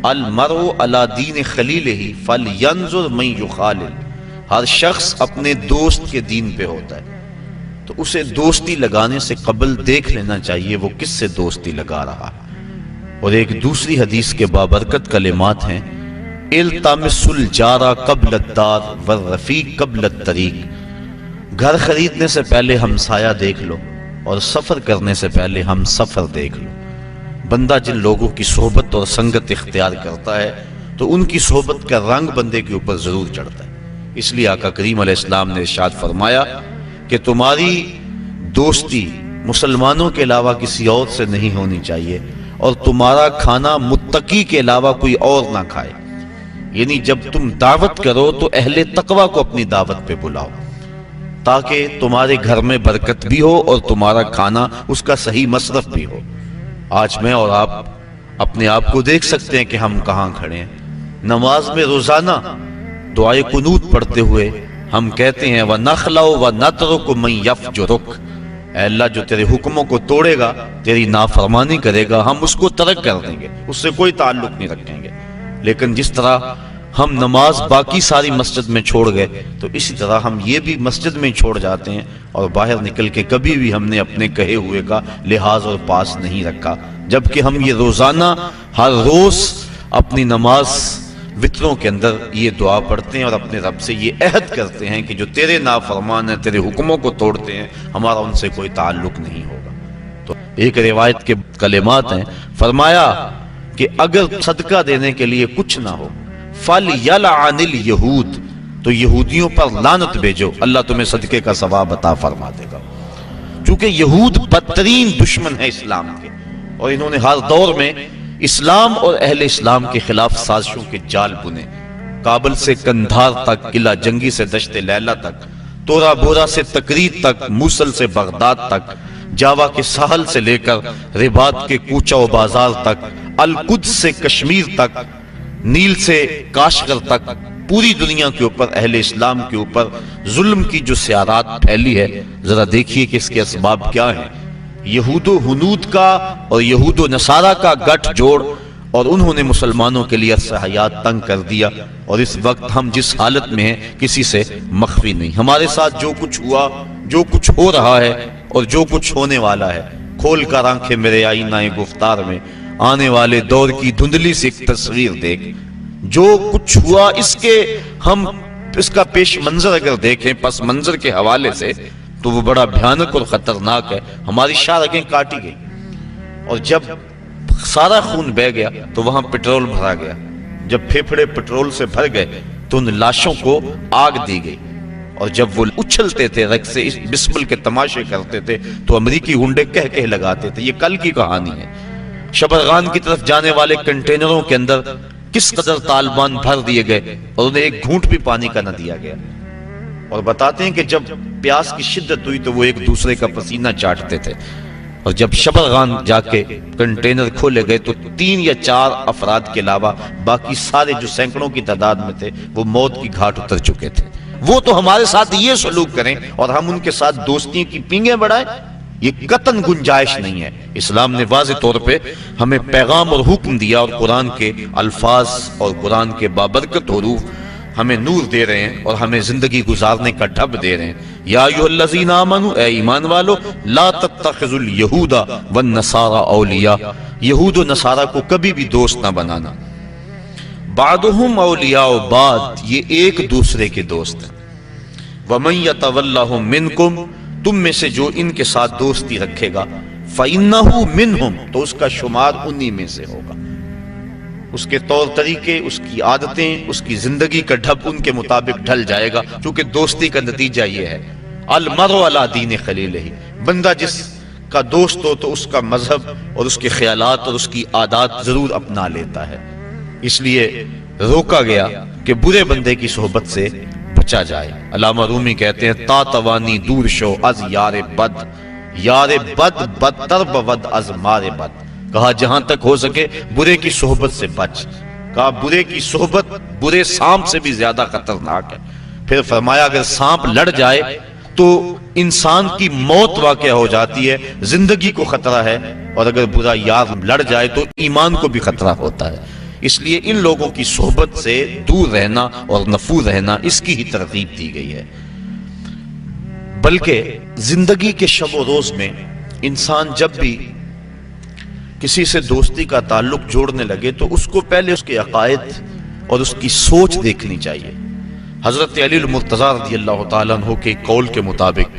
المرء علی دین خلیلہ فلینظر من یخالل، ہر شخص اپنے دوست کے دین پہ ہوتا ہے، تو اسے دوستی لگانے سے قبل دیکھ لینا چاہیے وہ کس سے دوستی لگا رہا ہے۔ اور ایک دوسری حدیث کے بابرکت کلمات ہیں، التمس الجار قبل الدار والرفیق قبل الطریق، گھر خریدنے سے پہلے ہمسایہ دیکھ لو اور سفر کرنے سے پہلے ہم سفر دیکھ لو۔ بندہ جن لوگوں کی صحبت اور سنگت اختیار کرتا ہے تو ان کی صحبت کا رنگ بندے کے اوپر ضرور چڑھتا ہے۔ اس لیے آقا کریم علیہ السلام نے ارشاد فرمایا کہ تمہاری دوستی مسلمانوں کے علاوہ کسی اور سے نہیں ہونی چاہیے، اور تمہارا کھانا متقی کے علاوہ کوئی اور نہ کھائے۔ یعنی جب تم دعوت کرو تو اہل تقوی کو اپنی دعوت پہ بلاؤ، تاکہ تمہارے گھر میں برکت بھی ہو اور تمہارا کھانا اس کا صحیح مصرف بھی ہو۔ آج میں اور آپ اپنے آپ کو دیکھ سکتے ہیں کہ ہم کہاں کھڑے ہیں۔ نماز میں روزانہ دعائے قنوت پڑھتے ہوئے ہم کہتے ہیں وَنَخْلَعُ وَنَتْرُكُ مَن يَفْجُرُكَ، اے اللہ جو تیرے حکموں کو توڑے گا، تیری نافرمانی کرے گا، ہم اس کو ترک کر دیں گے، اس سے کوئی تعلق نہیں رکھیں گے۔ لیکن جس طرح ہم نماز باقی ساری مسجد میں چھوڑ گئے، تو اسی طرح ہم یہ بھی مسجد میں چھوڑ جاتے ہیں اور باہر نکل کے کبھی بھی ہم نے اپنے کہے ہوئے کا لحاظ اور پاس نہیں رکھا، جبکہ ہم یہ روزانہ ہر روز اپنی نماز وطروں کے اندر یہ دعا پڑھتے ہیں اور اپنے رب سے یہ عہد کرتے ہیں کہ جو تیرے نافرمان ہیں، تیرے حکموں کو توڑتے ہیں، ہمارا ان سے کوئی تعلق نہیں ہوگا۔ تو ایک روایت کے کلمات ہیں، فرمایا کہ اگر صدقہ دینے کے لیے کچھ نہ ہو فَلْيَلْعَنِ الْيَهُودِ، تو یہودیوں پر لعنت بھیجو، اللہ تمہیں صدقے کا ثواب عطا فرما دے گا۔ چونکہ یہود بدترین دشمن ہے اسلام کے، اور انہوں نے ہر دور میں اسلام اور اہل اسلام کے خلاف سازشوں کے جال بنے۔ کابل سے کندھار تک، قلعہ جنگی سے دشت لیلہ تک، تورا بورا سے تکریت تک، موصل سے بغداد تک، جاوا کے ساحل سے لے کر رباط کے کوچہ و بازار تک، القدس سے کشمیر تک، نیل سے کاشغر تک، پوری دنیا کے اوپر اہل اسلام کے اوپر ظلم کی جو سیارات پھیلی ہے، ذرا دیکھیے کہ اس کے اسباب کیا ہیں۔ یہود و ہنود کا اور یہود و نصارہ کا گٹھ جوڑ، اور انہوں نے مسلمانوں کے لیے عرصہ حیات تنگ کر دیا، اور اس وقت ہم جس حالت میں ہیں کسی سے مخفی نہیں۔ ہمارے ساتھ جو کچھ ہوا، جو کچھ ہو رہا ہے اور جو کچھ ہونے والا ہے، کھول کر آنکھیں میرے آئینہ گفتار میں، آنے والے دور کی دھندلی سے ایک تصویر دیکھ۔ جو کچھ ہوا اس کا پیش منظر اگر دیکھیں پس منظر کے حوالے سے، تو وہ بڑا بھیانک اور خطرناک ہے۔ ہماری شارگیں کاٹی گئی، اور جب سارا خون بہہ گیا تو وہاں پٹرول بھرا گیا۔ جب پھیپھڑے پٹرول سے بھر گئے تو ان لاشوں کو آگ دی گئی، اور جب وہ اچھلتے تھے رق سے، بسمل کے تماشے کرتے تھے، تو امریکی گنڈے کہہ لگاتے تھے۔ یہ کل کی کہانی ہے۔ شبرغان کی طرف جانے والے کنٹینروں کے اندر کس قدر طالبان بھر دیے گئے، اور انہیں ایک گھونٹ بھی پانی کا نہ دیا گیا۔ اور بتاتے ہیں کہ جب پیاس کی شدت ہوئی تو وہ ایک دوسرے کا پسینہ چاٹتے تھے، اور جب شبرغان جا کے کنٹینر کھولے گئے تو 3 یا 4 افراد کے علاوہ باقی سارے جو سینکڑوں کی تعداد میں تھے وہ موت کی گھاٹ اتر چکے تھے۔ وہ تو ہمارے ساتھ یہ سلوک کریں اور ہم ان کے ساتھ دوستیوں کی پینگیں بڑھائیں، یہ قطعاً گنجائش نہیں ہے۔ اسلام نے واضح طور پہ ہمیں پیغام اور حکم دیا، اور قرآن کے الفاظ اور قرآن کے بابرکت حروف ہمیں نور دے رہے ہیں اور ہمیں زندگی گزارنے کا ڈھب دے رہے ہیں۔ یا ایھا الذین آمنوا، اے ایمان والو، لا تتخذوا اليہود والنصارى اولیاء، یہود و نصارہ کو کبھی بھی دوست نہ بنانا۔ بعضهم اولیاء بعض، یہ ایک دوسرے کے دوست ہیں۔ ومن یتولہم منکم، تم میں سے جو ان کے ساتھ دوستی رکھے گا، فإنہ منہم، تو اس کا شمار انہی میں سے ہوگا۔ اس کے طور طریقے، اس کی عادتیں، اس کی زندگی کا ڈھب ان کے مطابق ڈھل جائے گا، کیونکہ دوستی کا نتیجہ یہ ہے المرء علی دین خلیلہ، بندہ جس کا دوست ہو تو اس کا مذہب اور اس کے خیالات اور اس کی عادات ضرور اپنا لیتا ہے۔ اس لیے روکا گیا کہ برے بندے کی صحبت سے بچا جائے۔ علامہ رومی کہتے ہیں تا توانی دور شو از یار بد، یار بد بدتر بود از مار بد، کہا جہاں تک ہو سکے برے کی صحبت سے بچ، کہا برے کی صحبت برے سانپ سے بھی زیادہ خطرناک ہے۔ پھر فرمایا اگر سانپ لڑ جائے تو انسان کی موت واقع ہو جاتی ہے، زندگی کو خطرہ ہے، اور اگر برا یار لڑ جائے تو ایمان کو بھی خطرہ ہوتا ہے۔ اس لیے ان لوگوں کی صحبت سے دور رہنا اور نفور رہنا اس کی ہی ترغیب دی گئی ہے۔ بلکہ زندگی کے شب و روز میں انسان جب بھی کسی سے دوستی کا تعلق جوڑنے لگے تو اس کو پہلے اس کے عقائد اور اس کی سوچ دیکھنی چاہیے۔ حضرت علی المرتضی رضی اللہ تعالیٰ عنہ کے قول کے مطابق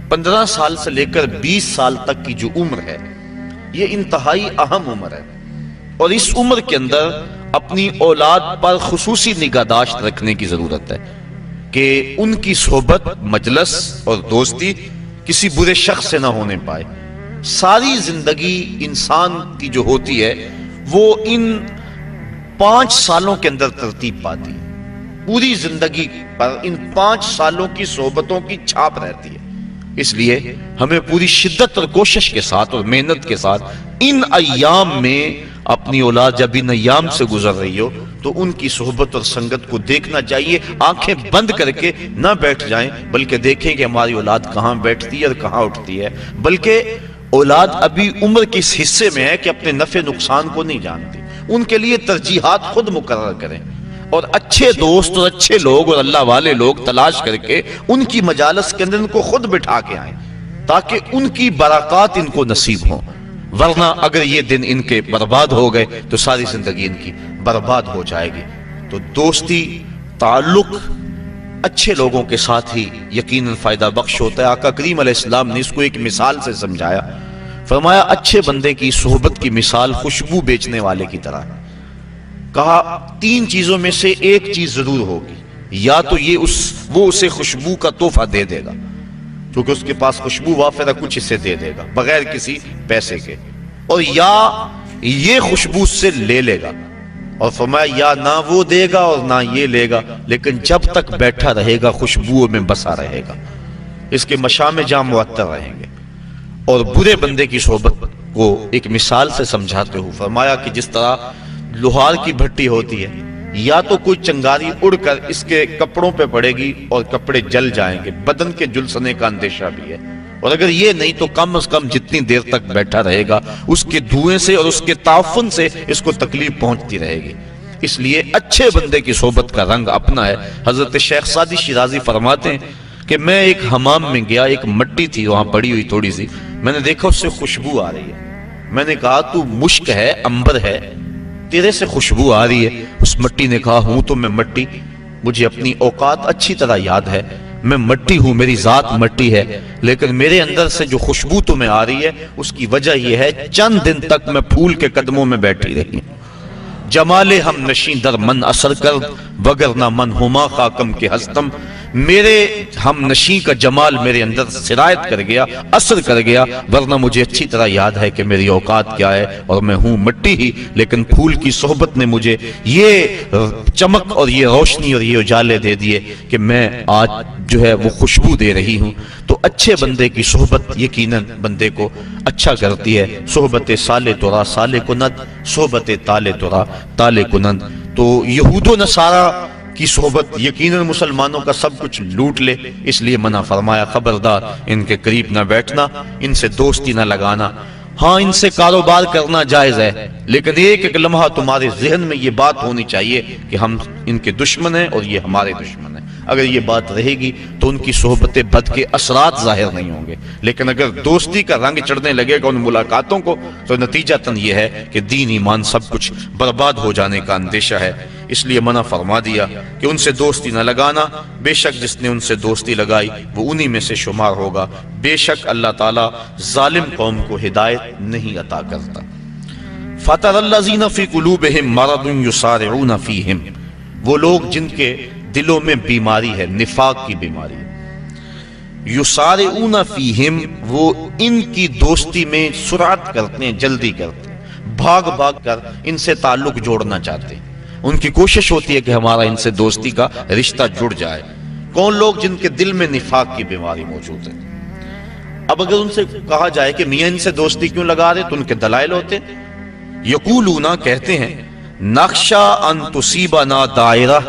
15 سال سے لے کر 20 سال تک کی جو عمر ہے یہ انتہائی اہم عمر ہے، اور اس عمر کے اندر اپنی اولاد پر خصوصی نگہداشت رکھنے کی ضرورت ہے کہ ان کی صحبت، مجلس اور دوستی کسی برے شخص سے نہ ہونے پائے۔ ساری زندگی انسان کی جو ہوتی ہے وہ ان 5 سالوں کے اندر ترتیب پاتی ہے، پوری زندگی پر ان 5 سالوں کی صحبتوں کی چھاپ رہتی ہے۔ اس لیے ہمیں پوری شدت اور کوشش کے ساتھ اور محنت کے ساتھ ان ایام میں اپنی اولاد جب ان ایام سے گزر رہی ہو تو ان کی صحبت اور سنگت کو دیکھنا چاہیے۔ آنکھیں بند کر کے نہ بیٹھ جائیں، بلکہ دیکھیں کہ ہماری اولاد کہاں بیٹھتی ہے اور کہاں اٹھتی ہے، بلکہ اولاد ابھی عمر کے اس حصے میں ہے کہ اپنے نفع نقصان کو نہیں جانتی۔ ان کے لیے ترجیحات خود مقرر کریں، اور اچھے دوست اور اچھے لوگ اور اللہ والے لوگ تلاش کر کے ان کی مجالس کے اندر ان کو خود بٹھا کے آئیں تاکہ ان کی برکات ان کو نصیب ہوں۔ ورنہ اگر یہ دن ان کے برباد ہو گئے تو ساری زندگی ان کی برباد ہو جائے گی۔ تو دوستی، تعلق اچھے لوگوں کے ساتھ ہی یقیناً فائدہ بخش ہوتا ہے۔ آقا کریم علیہ السلام نے اس کو ایک مثال سے سمجھایا، فرمایا اچھے بندے کی صحبت کی مثال خوشبو بیچنے والے کی طرح ہے۔ کہا 3 چیزوں میں سے ایک چیز ضرور ہوگی، یا تو وہ اسے خوشبو کا تحفہ دے دے گا کیونکہ اس کے پاس خوشبو وافر ہے، کچھ اسے دے دے گا بغیر کسی پیسے کے، اور یا یہ خوشبو سے لے لے گا، اور فرمایا یا نہ وہ دے گا اور نہ یہ لے گا، لیکن جب تک بیٹھا رہے گا خوشبو میں بسا رہے گا، اس کے مشام جام معطر رہیں گے۔ اور برے بندے کی صحبت کو ایک مثال سے سمجھاتے ہو فرمایا کہ جس طرح لوہار کی بھٹی ہوتی ہے، یا تو کوئی چنگاری اڑ کر اس کے کپڑوں پہ پڑے گی اور کپڑے جل جائیں گے، بدن کے جلسنے کا اندیشہ بھی ہے، اور اگر یہ نہیں تو کم از کم جتنی دیر تک بیٹھا رہے گا اس کے دھوئیں سے اور اس کے تعفن سے اس کو تکلیف پہنچتی رہے گی۔ اس لیے اچھے بندے کی صحبت کا رنگ اپنا ہے۔ حضرت شیخ سعدی شیرازی فرماتے ہیں کہ میں ایک حمام میں گیا، ایک مٹی تھی وہاں پڑی ہوئی تھوڑی سی، میں نے دیکھا اس سے خوشبو آ رہی ہے، میں نے کہا تو مشک ہے، عنبر ہے، تیرے سے خوشبو آ رہی ہے۔ اس مٹی نے کہا ہوں تو میں مٹی، مجھے اپنی اوقات اچھی طرح یاد ہے، میں مٹی ہوں، میری ذات مٹی ہے، لیکن میرے اندر سے جو خوشبو تمہیں آ رہی ہے اس کی وجہ یہ ہے چند دن تک میں پھول کے قدموں میں بیٹھی رہی ہوں۔ جمال ہم نشیں در من اثر کر وگرنہ من ہما خاکم کے ہستم، میرے ہم نشیں کا جمال میرے اندر سرایت کر گیا، اثر کر گیا، ورنہ مجھے اچھی طرح یاد ہے کہ میری اوقات کیا ہے اور میں ہوں مٹی ہی، لیکن پھول کی صحبت نے مجھے یہ چمک اور یہ روشنی اور یہ اجالے دے دیے کہ میں آج جو ہے وہ خوشبو دے رہی ہوں۔ تو اچھے بندے کی صحبت یقیناً بندے کو اچھا کرتی ہے۔ صحبت سالے تورا سالے کنند، صحبت تالے تورا تالے کنند۔ تو یہود و نصارہ کی صحبت یقیناً مسلمانوں کا سب کچھ لوٹ لے، اس لیے منع فرمایا خبردار ان کے قریب نہ بیٹھنا، ان سے دوستی نہ لگانا۔ ہاں ان سے کاروبار کرنا جائز ہے، لیکن ایک لمحہ تمہارے ذہن میں یہ بات ہونی چاہیے کہ ہم ان کے دشمن ہیں اور یہ ہمارے دشمن ہیں۔ اگر یہ بات رہے گی تو ان کی صحبت بد کے اثرات ظاہر نہیں ہوں گے، لیکن اگر دوستی کا رنگ چڑھنے لگے گا ان ملاقاتوں کو تو نتیجتاً یہ ہے کہ دین ایمان سب کچھ برباد ہو جانے کا اندیشہ ہے۔ اس لیے منع فرما دیا کہ ان سے دوستی نہ لگانا، بے شک جس نے ان سے دوستی لگائی وہ انہی میں سے شمار ہوگا، بے شک اللہ تعالیٰ ظالم قوم کو ہدایت نہیں عطا کرتا۔ فَتَرَى الَّذِينَ فِي قُلُوبِهِم مَّرَضٌ يُسَارِعُونَ فِيهِمْ، وہ لوگ جن کے دلوں میں بیماری ہے، نفاق کی بیماری ہے، یسارعون فیہم، وہ ان کی دوستی میں سرعت کرتے ہیں، جلدی کرتے ہیں، بھاگ بھاگ کر ان سے تعلق جوڑنا چاہتے ہیں، ان کی کوشش ہوتی ہے کہ ہمارا ان سے دوستی کا رشتہ جڑ جائے۔ کون لوگ؟ جن کے دل میں نفاق کی بیماری موجود ہے۔ اب اگر ان سے کہا جائے کہ میاں ان سے دوستی کیوں لگا رہے تو ان کے دلائل ہوتے ہیں۔ یقولون، کہتے ہیں، نخشا ان تصیبنا دائرہ،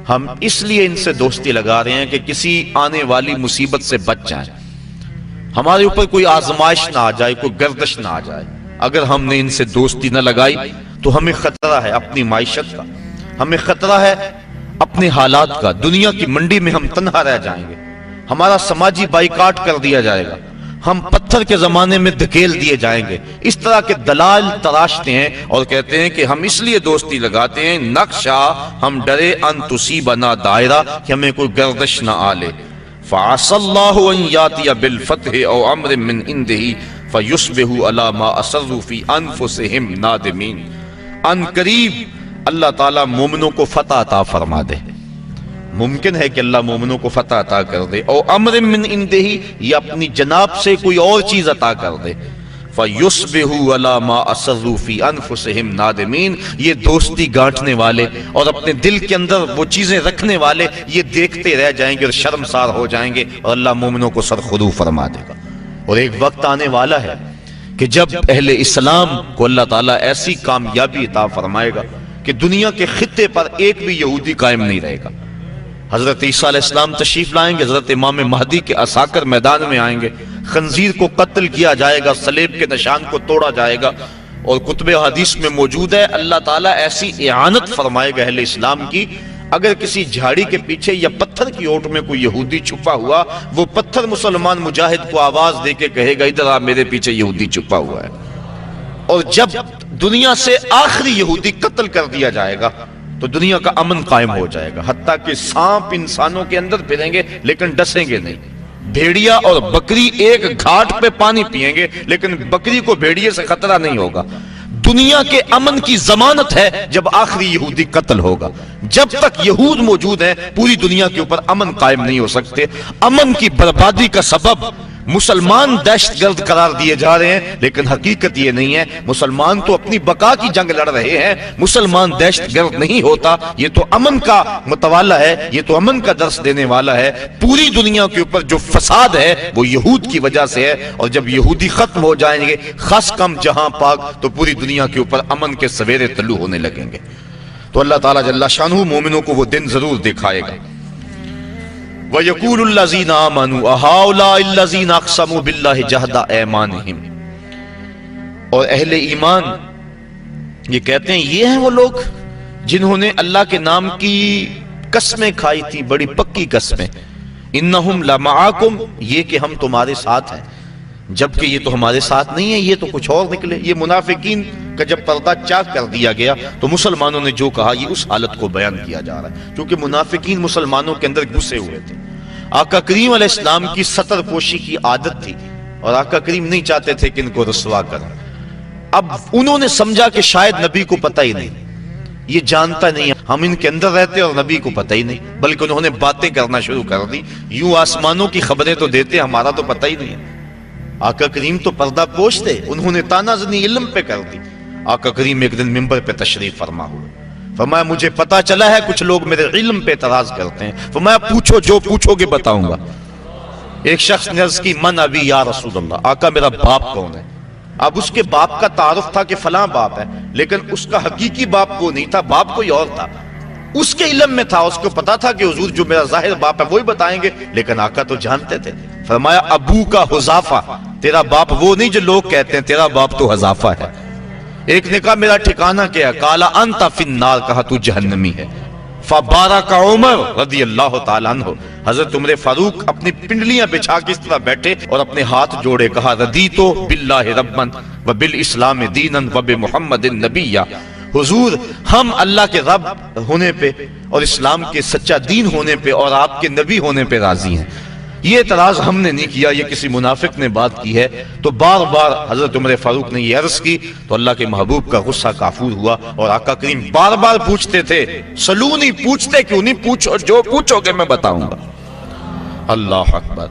ہم اس لیے ان سے دوستی لگا رہے ہیں کہ کسی آنے والی مصیبت سے بچ جائیں، ہمارے اوپر کوئی آزمائش نہ آ جائے، کوئی گردش نہ آ جائے۔ اگر ہم نے ان سے دوستی نہ لگائی تو ہمیں خطرہ ہے اپنی معیشت کا، ہمیں خطرہ ہے اپنے حالات کا. دنیا کی منڈی میں ہم تنہا رہ جائیں گے، ہمارا سماجی بائیکاٹ کر دیا جائے گا، ہم پتھر کے زمانے میں دھکیل دیے جائیں گے. اس طرح کے دلائل تراشتے ہیں اور کہتے ہیں کہ ہم اس لیے دوستی لگاتے ہیں نقشہ ہم ڈرے ان تصیبنا دائرہ کہ ہمیں کوئی گردش نہ آلے. فعسى الله ان ياتي بالفتح او امر من عنده فيصبحوا على ما اسروا في انفسهم نادمين. ان قریب اللہ تعالیٰ مومنوں کو فتح عطا فرما دے. ممکن ہے کہ اللہ مومنوں کو فتح عطا کر دے، او امر من عنده یا اپنی جناب سے کوئی اور چیز عطا کر دے. فَيُصْبِحُوا عَلَى مَا أَسَرُّوا فِي أَنفُسِهِمْ نَادِمِينَ. یہ دوستی گانٹنے والے اور اپنے دل کے اندر وہ چیزیں رکھنے والے یہ دیکھتے رہ جائیں گے اور شرمسار ہو جائیں گے، اور اللہ مومنوں کو سرخرو فرما دے گا. اور ایک وقت آنے والا ہے کہ جب اہل اسلام کو اللہ تعالیٰ ایسی کامیابی عطا فرمائے گا کہ دنیا کے خطے پر ایک بھی یہودی قائم نہیں رہے گا. حضرت عیسیٰ علیہ السلام تشریف لائیں گے، حضرت امام مہدی کے عساکر میدان میں آئیں گے، خنزیر کو قتل کیا جائے گا، صلیب کے نشان کو توڑا جائے گا. اور کتب حدیث میں موجود ہے اللہ تعالیٰ ایسی اعانت فرمائے گا اہل اسلام کی، اگر کسی جھاڑی کے پیچھے یا پتھر کی اوٹ میں کوئی یہودی چھپا ہوا، وہ پتھر مسلمان مجاہد کو آواز دے کے کہے گا ادھر آ، میرے پیچھے یہودی چھپا ہوا ہے. اور جب دنیا سے آخری یہودی قتل کر دیا جائے گا تو دنیا کا امن قائم ہو جائے گا. حتیٰ کہ سانپ انسانوں کے اندر پھریں گے لیکن ڈسیں گے نہیں. بھیڑیا اور بکری ایک گھاٹ پہ پانی پئیں گے لیکن بکری کو بھیڑیے سے خطرہ نہیں ہوگا. دنیا کے امن کی ضمانت ہے جب آخری یہودی قتل ہوگا. جب تک یہود موجود ہیں پوری دنیا کے اوپر امن قائم نہیں ہو سکتے. امن کی بربادی کا سبب مسلمان دہشت گرد قرار دیے جا رہے ہیں، لیکن حقیقت یہ نہیں ہے. مسلمان تو اپنی بقا کی جنگ لڑ رہے ہیں، مسلمان دہشت گرد نہیں ہوتا. یہ تو امن کا متوالا ہے، یہ تو امن کا درس دینے والا ہے. پوری دنیا کے اوپر جو فساد ہے وہ یہود کی وجہ سے ہے، اور جب یہودی ختم ہو جائیں گے خاص کم جہاں پاک، تو پوری دنیا کے اوپر امن کے سویرے طلوع ہونے لگیں گے. تو اللہ تعالیٰ جل شانہ مومنوں کو وہ دن ضرور دکھائے گا. وَيَقُولُ الَّذِينَ آمَنُوا أَهَؤُلَاءِ الَّذِينَ أَقْسَمُوا بِاللَّهِ جَهْدَ أَيْمَانِهِمْ. اور اہل ایمان یہ کہتے ہیں یہ ہیں وہ لوگ جنہوں نے اللہ کے نام کی قسمیں کھائی تھی، بڑی پکی قسمیں. إِنَّهُمْ لَمَعَكُمْ، یہ کہ ہم تمہارے ساتھ ہیں، جبکہ یہ تو ہمارے ساتھ نہیں ہے، یہ تو کچھ اور نکلے. یہ منافقین کا جب پردہ چاک کر دیا گیا تو مسلمانوں نے جو کہا یہ اس حالت کو بیان کیا جا رہا ہے، کیونکہ منافقین مسلمانوں کے اندر گھسے ہوئے تھے. آقا کریم علیہ السلام کی ستر پوشی کی عادت تھی اور آقا کریم نہیں چاہتے تھے کہ ان کو رسوا کریں. اب انہوں نے سمجھا کہ شاید نبی کو پتہ ہی نہیں، یہ جانتا نہیں، ہم ان کے اندر رہتے اور نبی کو پتہ ہی نہیں، بلکہ انہوں نے باتیں کرنا شروع کر دی. یوں آسمانوں کی خبریں تو دیتے، ہمارا تو پتہ ہی نہیں ہے. آقا کریم تو پردہ پوش تھے، انہوں نے تانا زنی علم پہ کر دی. آقا کریم ایک دن منبر پہ تشریف فرما ہوئے، فرمایا مجھے پتا چلا ہے کچھ لوگ میرے علم پہ اعتراض کرتے ہیں. فرمایا پوچھو، جو پوچھو گے بتاؤں گا. ایک شخص نے عرض کی من ابی یا رسول اللہ، آقا میرا باپ کون ہے؟ اب اس کے باپ کا تعارف تھا کہ فلاں باپ ہے، لیکن اس کا حقیقی باپ وہ نہیں تھا، باپ کوئی اور تھا. اس کے علم میں تھا، اس کو پتا تھا کہ حضور جو میرا ظاہر باپ ہے وہی بتائیں گے، لیکن آقا تو جانتے تھے. فرمایا ابو کا حذافہ، تیرا باپ وہ نہیں جو لوگ کہتے ہیں، تیرا باپ تو حذافہ ہے. ایک نے کہا میرا ٹھکانہ کیا ہے؟ قال انت فی النار، کہا تو جہنمی ہے. فبارک عمر رضی اللہ تعالیٰ عنہ، حضرت عمر فاروق اپنی پنڈلیاں بچھا کے اس طرح بیٹھے اور اپنے ہاتھ جوڑے، کہا رضیت باللہ ربا وبالاسلام دینا وبمحمد نبیا. حضور ہم اللہ کے رب ہونے پہ اور اسلام کے سچا دین ہونے پہ اور آپ کے نبی ہونے پہ راضی ہیں. یہ اعتراض ہم نے نہیں کیا، یہ کسی منافق نے بات کی ہے. تو بار بار حضرت عمر فاروق نے یہ عرض کی تو اللہ کے محبوب کا غصہ کافور ہوا، اور آقا کریم بار بار پوچھتے تھے، سلونی، پوچھتے کیوں نہیں؟ پوچھو، جو پوچھو گے میں بتاؤں گا. اللہ اکبر.